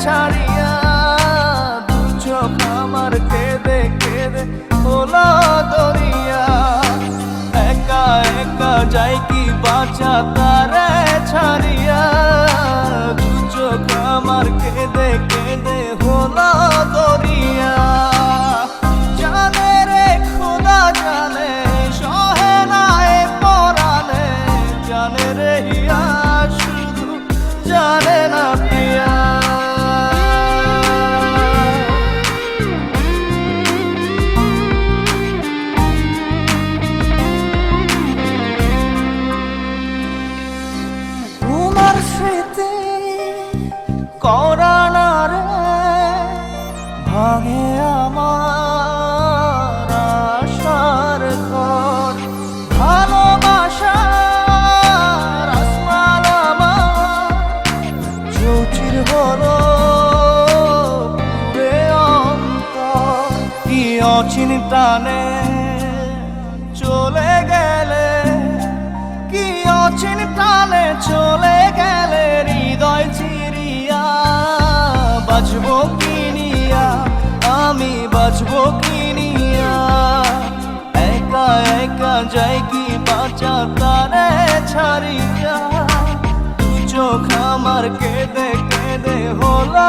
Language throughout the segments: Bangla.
ছাড়িয়া দু চোখ আমার কেঁদে কেঁদে হলো দরিয়া। একা একা যাই কি বাঁচা তারে ছাড়িয়া দু চোখ আমার কেঁদে কেঁদে হলো দরিয়া। জানে রে খোদা জানে সহে না এ পরাণে, জানে রে হিয়া শুধু জানে না প্রিয়া। তোমার স্মৃতি করানা রে ভাঙে আমার আশার ঘর। ভালোবাসার আসমান আমার চৌচির হলো পুরে অন্তর। কি অচিন টানে চলে গেলে, কি অচিন টানে চলে গেলে হৃদয় চিরিয়া। বাঁচবো কি নিয়া আমি, বাঁচবো কি নিয়া? একা একা যাই কি বাঁচা তারে ছাড়িয়া দু চোখ আমার কেঁদে কেঁদে হলো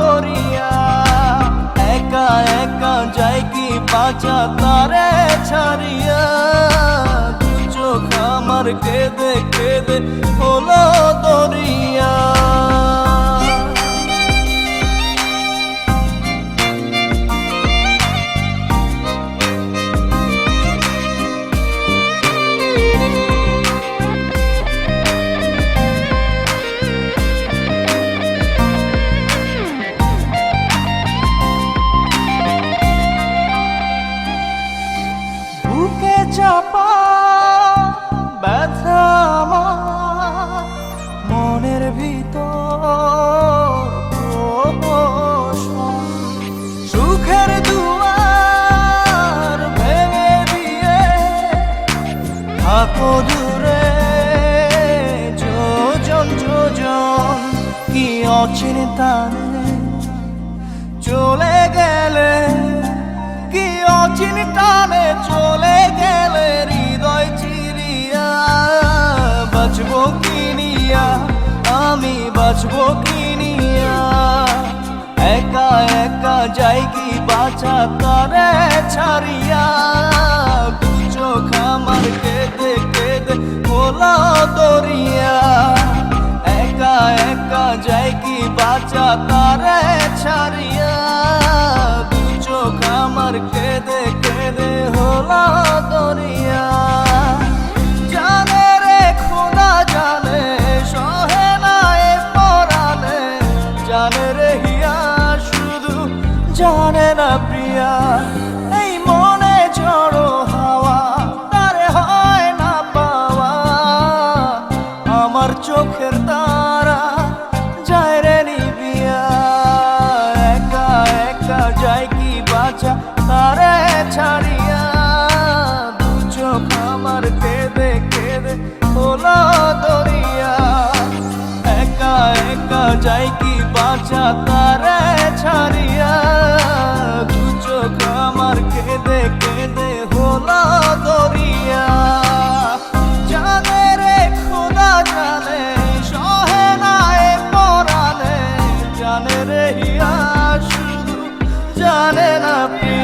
দরিয়া। একা একা যাই কি বাঁচা তারে ছাড়িয়া দু চোখ আমার কেঁদে কেঁদে হলো দরিয়া। বুকে চাপা ব্যথা আমার মনের ভিতর প্রহসন। সুখের দুয়ার ভেঙে দিয়ে থাকো দূরে যোজন যোজন। কি অচিন টানে চলে গেলে, কি অচিন টানে চলে গেলে হৃদয় চিরিয়া। বাঁচবো কি নিয়া আমি, বাঁচবো কি নিয়া? একা একা যাই কি বাঁচা তারে ছাড়িয়া দু চোখ আমার কেঁদে কেঁদে হলো দরিয়া। একা একা যাই কি বাঁচা তারে ছাড়িয়া দু চোখ আমার কেঁদে কেঁদে হলো দরিয়া। জানে রে খোদা জানে সহে না এ পরাণে, জানে রে হিয়া শুধু জানে না প্রিয়া। এই মনে ঝড়ো হাওয়া তারে হয় না পাওয়া, আমার চোখের তারা যায় রে নিবিয়া। একা একা যায় কি বাঁচা তারে ছাড়িয়া দু চোখ আমার কেঁদে কেঁদে হলো দরিয়া। একা একা যায় কি বাঁচা তারে ছাড়িয়া দু চোখ আমার কেঁদে কেঁদে হলো দরিয়া। জানে রে খোদা জানে সহে না এ পরাণে, জানে রে হিয়া শুধু জানে না প্রিয়া।